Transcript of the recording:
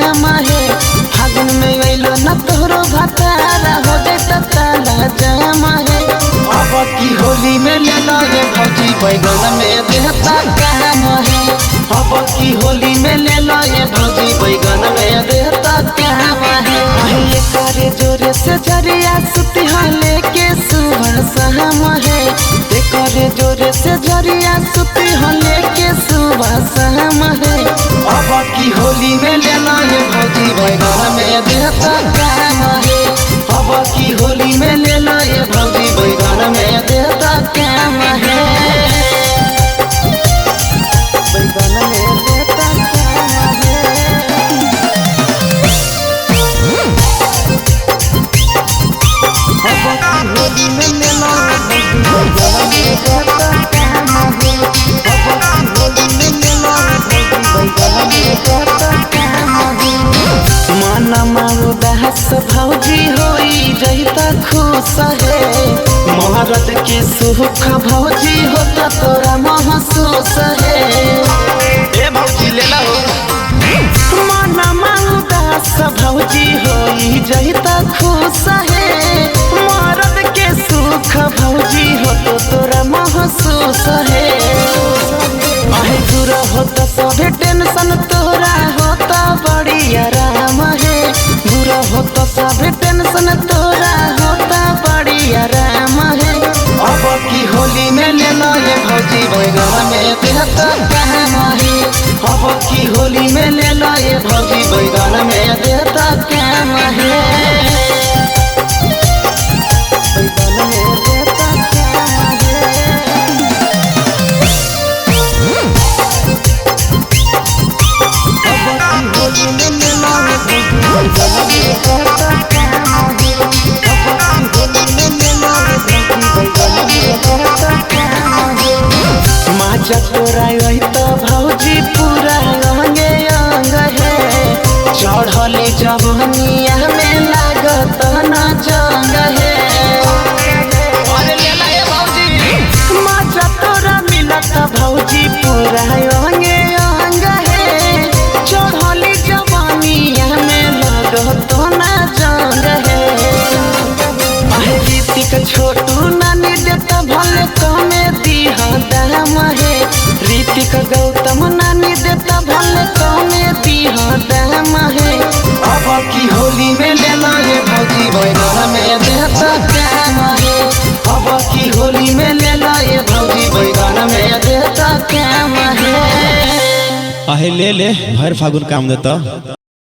काम है। फागुन में अइलो न तोहरो भतारा हो जाता ताला जाम है। अब की होली में ले लो ये भौजी बैगन में देता काम है। अब की होली में ले लो ये भौजी बैगन में देता काम है। ये करे जोरे से जरिया सुती हो लेके सुबह शाम है। ये करे जोरे से जरिया सुती हो लेके सुबह शाम है। अब की होली में ले लो ये भौजी बैगन में देता काम है। अब की होली में ले लो ये भौजी बैगन में देता काम है। बैगन में देता काम है। अब की होली में ले लो बैगन में देता काम है। अब की होली में ले लो बैगन में देता काम है। माना मारो दहस भौजी होई जहिता खुश है। महारत के सुख भौजी होता तोरा महसूस है। ए भौजी ले लो माना मारो दहस भौजी होई जहिता खुश है। महारत के सुख भौजी होता तोरा महसूस है। आहे दूर होता सभे टेंशन तोरा होता बड़ी आराम है। दूर होता सभे टेंशन तोरा होता बड़ी आराम है। अब की होली में ले लो ये भौजी बैगन में देता काम है। अब की होली में ले लो ये भौजी बैगन में देता काम है। बैगन में देता काम है। होली में ले लो बैगन में देता काम है। अब की होली में ले लो बैगन में देता काम है। माचा तोरा यही तो भौजी पूरा अंगे अंग है। चढ़ले जवनिया में लागत न जंग है। अरे ले ला ये भौजी माचा तोरा मिलत भौजी पूरा अंगे अंग है। चढ़ले जवनिया में लागत न जंग है। ऋतिक छोटू नानी देता भले कमे दीह दाम है। ऋतिक गौतम नानी देता भले कमे दीह दाम है। अब की होली में ले लो ये भौजी बैगन में देता काम है। अब की होली में ले लो ये भौजी बैगन में देता काम है। आहे ले ले भर फागुन काम देता।